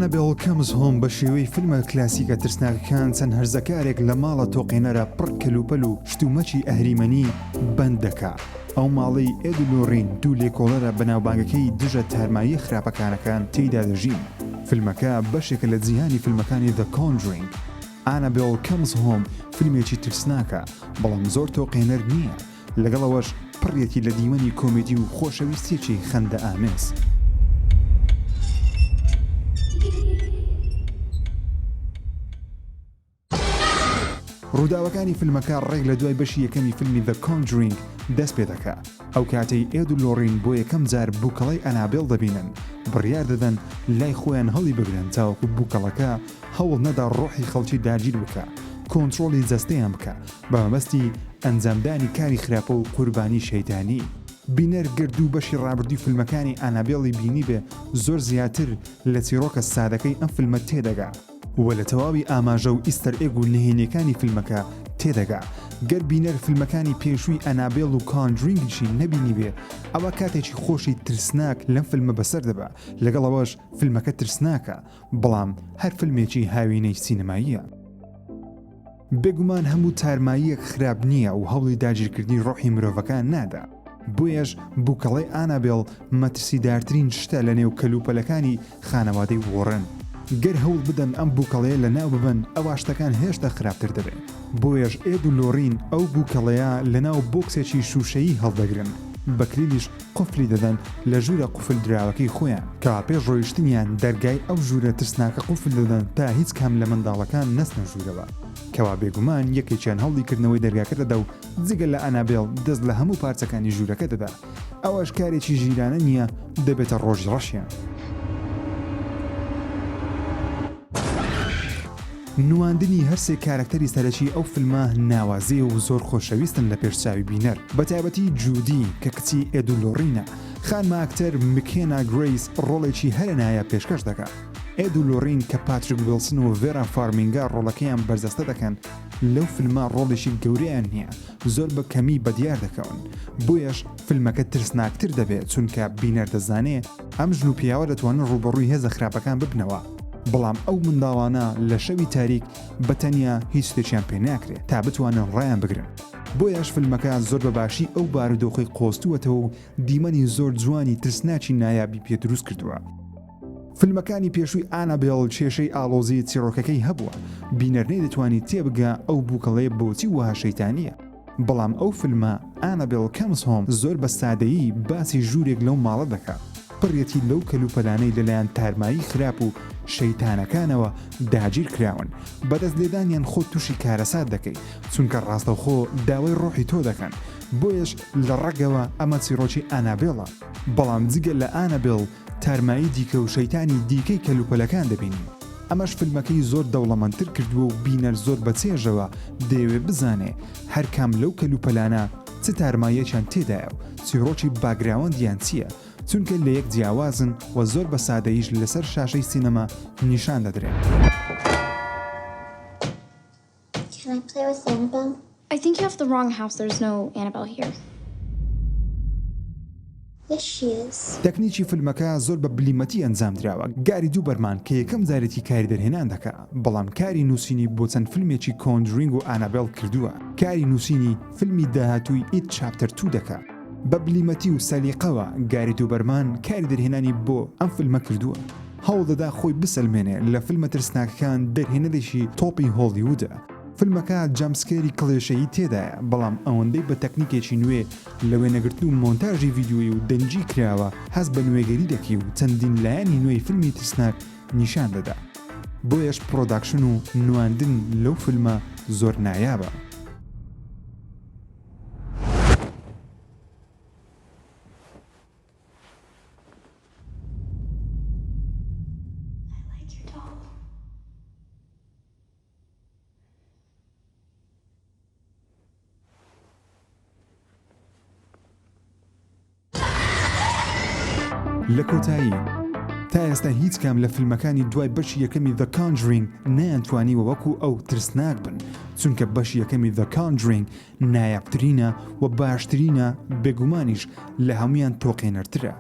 ئانابێڵ کەمز هۆم بە شێوەی فیلمە کلاسیکە ترسناکەکان چەند هەرزەکارێک لە ماڵە تۆقێنەرە پڕ کەلوپەل و شتومەچی ئەهریمەنی بەند دەکا. ئەو ماڵی ئێدولۆڕین دوو لێکۆڵەرە بەناوبانگەکەی دژە تارمایی خراپەکانەکان تێیدا دەژین. فیلمەکە بەشێکە لە جیهانی فیلمەکانی The Conjuring. ئانابێڵ کەمز هۆم فیلمێکی ترسناکە بەڵام زۆر تۆقێنەر نییە، لەگەڵەوەش پڕێتی لە دیوەنی کۆمێدی و خۆشەویستێکی خەندە ئامێز. ڕووداوەکانی فیلمەکە ڕێک لە دوای بەشی یەکەمی فیلمی The Conjuring دەست پێ دەکا. ئەو کاتەی ئێدولۆڕین بۆ یەکەم جار بووکەڵەی ئەنابێڵ دەبینن، بڕیار دەدەن لای خۆیان هەڵی بگرن تاوەکو بووکەڵەکە هەوڵ نەدا ڕۆحی خەڵکی داگیر بکە، کۆنتڕۆلی جەستەیان بکە بە مەبەستی ئەنجامدانی کاری خراپە و قوربانی شەیتانی. بینەر گردوو بەشی ڕابردووی فیلمەکانی ئانابێڵی بینی بێ زۆر زیاتر لە چیرۆکە سادەکەی ئەم فیلمە تێدەگا وە لە تەواوی ئاماژە و ئیستەر ئێگ و نهێنیەکانی فیلمەکە تێدەگا. گەر بینەر فیلمەکانی پێشووی ئەنابێڵ و کۆنجرینگیشی نەبینی بێ، ئەوە کاتێکی خۆشی ترسناک لەم فیلمە بەسەر دەبا. لەگەڵەوەش فیلمەکە ترسناکە، بەڵام هەر فیلمێکی هاوینەی سینەماییە. بێگومان هەموو تارماییەک خراپ نییە و هەوڵی داگیرکردنی ڕۆحی مرۆڤەکان نادا. بۆیەش بووکەڵەی ئانابێڵ مەترسیدارترین شتە لە نێو کەلوپەلەکانی خانەوادەی وۆڕن. گەر هەوڵ بدەن ئەم بووکەڵەیە لە ناو ببن، ئەوە شتەکان هێشتا خراپتر دەبێت. بۆیەش ئێدولۆڕین ئەو بووکەڵەیە لە ناو بۆکسێکی شوشەیی هەڵدەگرن، بەکلیلیش قوفلی دەدەن لە ژوورە قوفل دراوەکەی خۆیان، کە پێش ڕۆیشتنیان دەرگای ئەو ژوورە ترسناکە قوفل دەدەن تا هیچ کام لە منداڵەکان نەچنە ژوورەوە. کەوا بێگومان یەکێکیان هەڵیکردنەوەی دەرگاکە دەدا و جگە لە ئەنابێڵ دەست لە هەموو پارچەکانی ژوورەکە دەدا. ئەوەش کارێکی ژیرانە نییە، دەبێتە ڕۆژی ڕەشیان. نواندنی هەرسێ کارکتەری سەرەکی ئەو فیلمە ناوازێ و زۆر خۆشەویستن لە پێشچاوی بینەر، بەتایبەتی جودی کە کچی ئێدولۆڕینە. خانمە ئاکتەر مکێنا گرەیس ڕۆڵێکی هەرە نایە پێشکەش دەکات. ئێدولۆڕین کە پاتریک ویلسن و ڤێرا فارمینگا ڕۆڵەکەیان بەرزەستە دەکەن، لەو فیلمە ڕۆڵێکی گەورەیان نییە، زۆر بە کەمی بەدیار دەکەون. بۆیەش فیلمەکە ترسناکتر دەبێت، چونکە بینەر دەزانێ ئەم ژن و پیاوە دەتوانن ڕوبەڕووی هێزە خراپەکان ببنەوە. بەڵام ئەو منداڵانە لە شەوی تاریک بەتەنیا هیچ شتێکیان پێ ناکرێت تا بتوانن ڕایان بگرن. بۆیەش فیلمەکە زۆر بەباشی ئەو بارودۆخی قۆستووەتەوە و دیمەنی زۆر جوانی ترسناکی نایابی پێ دروست کردووە. فیلمەکانی پێشووی ئانابێڵ کێشەی ئاڵۆزی چیرۆکەکەی هەبووە، بینەرنەی دەتوانێت تێبگا ئەو بووکەڵەیە بۆچی وها شەیتانیە. بەڵام ئەو فیلمە ئانابێڵ کەمز هۆم زۆر بە سادەیی باسی ژوورێک لەو ماڵە دەکات، پڕێتی لەو کەلوپەلانەی لەلایەن تارمایی خراپ و شەیتانەکانەوە داگیر کراون. بەدەست لێدانیان خۆ تووشی کارەسات دەکەی، چونکە ڕاستەوخۆ داوای ڕۆحی تۆ دەکەن. بۆیەش لە ڕەگەوە ئەمە چیرۆکی ئانابێڵە. بەڵام جگە لە ئانابێڵ تارمایی دیکە و شەیتانی دیکەی کەلوپەلەکان دەبینی. ئەمەش فیلمەکەی زۆر دەوڵەمەندتر کردووە و بینەر زۆر بەچێژەوە دەیەوێ بزانێ هەر کام لەو کەلوپەلانە چ تارماییەکیان تێدایە و چیرۆکی باگراوەندیان چییە، چونکە لە یەک جیاوازن و زۆر بە سادەییش لەسەر شاشەی سینەما نیشان دەدرێن. Can I play with Annabelle? I think you have the wrong house. There's no Annabelle here. Yes, she is. تەکنیکی فیلمەکە زۆر بە بلیمەتی ئەنجام درراوە. گاری دووبەرمان کە یەکەم جارێتی کاری دەرهێنان دەکا، بەڵام کاری نووسینی بۆ چەند فیلمێکی کۆنجرینگ و ئانابێڵ کردووە. کاری نووسینی فیلمی داهاتووی ئیت چاپتەر 2 دەکا. بە بلیمەتی و سەلیقەوە گاری دووبەرمان کاری دەرهێنانی بۆ ئەم فیلمە کردووە. هەوڵ دەدا خۆی بسەلمێنێ لە فیلمە ترسناکەکان دەرهێنەدەشی تۆپی هۆلیوودە. فیلمەکە جەمسکێری کڵێشەیی تێدایە، بەڵام ئەوەندەی بە تەکنیکێکی نوێ لە وێنەگرتن و مۆنتاژی ڤیدیۆیی و دەنجی کراوە هەست بە نوێگەری دەکەی و چەندین لایەنی نوێی فیلمی ترسناک نیشان دەدا. بۆیەش پرۆداکشن و نواندن لەو فیلمە زۆر نایابە. لە کۆتایی تا ئێستا هیچ کام لە فیلمەکانی دوای بەشی یەکەمی The Conjuring نەیانتوانیوە وەکو ئەو ترسناک بن، چونکە بەشی یەکەمی The Conjuring نایابترینە و باشترینە، بێگومانیش لە هەمویان تۆقێنەرترە.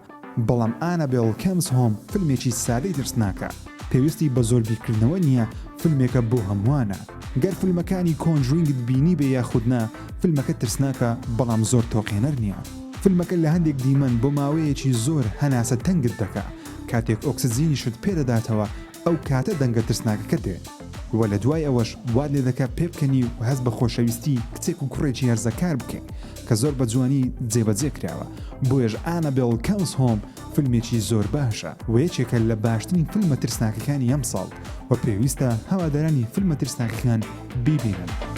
بەڵام ئانابێڵ کەمز هۆم فیلمێکی سادەی ترسناکە. پێویستی بە زۆر بیرکردنەوە نییە فیلمێکە بۆ هەمووانە گەر فیلمەکانی کۆنجرینگت بینی بێ یاخودنا فیلمەکە ترسناکە بەڵام زۆر تۆقێنەر نییە فیلمەکە لە هەندێک دیمەن بۆ ماوەیەکی زۆر هەناسە تەنگت دەکا کاتێک ئۆکسجینیشت پێدەداتەوە ئەو کاتە دەنگە ترسناکەکە دێ وە لە دوای ئەوەش واد لێ دەکات پێ بکەنی و هەست بە خۆشەویستی کچێک و کوڕێکی هەرزەکار بکەین کە زۆر بە جوانی جێبەجێ کراوە بۆیەش ئانابێل کەمز هۆم فیلمێکی زۆر باشە و یەکێکە لە باشترین فیلمە ترسناکەکانی ئەم ساڵ و پێویستە هەوادارانی فیلمە ترسناکەکان بیبینن.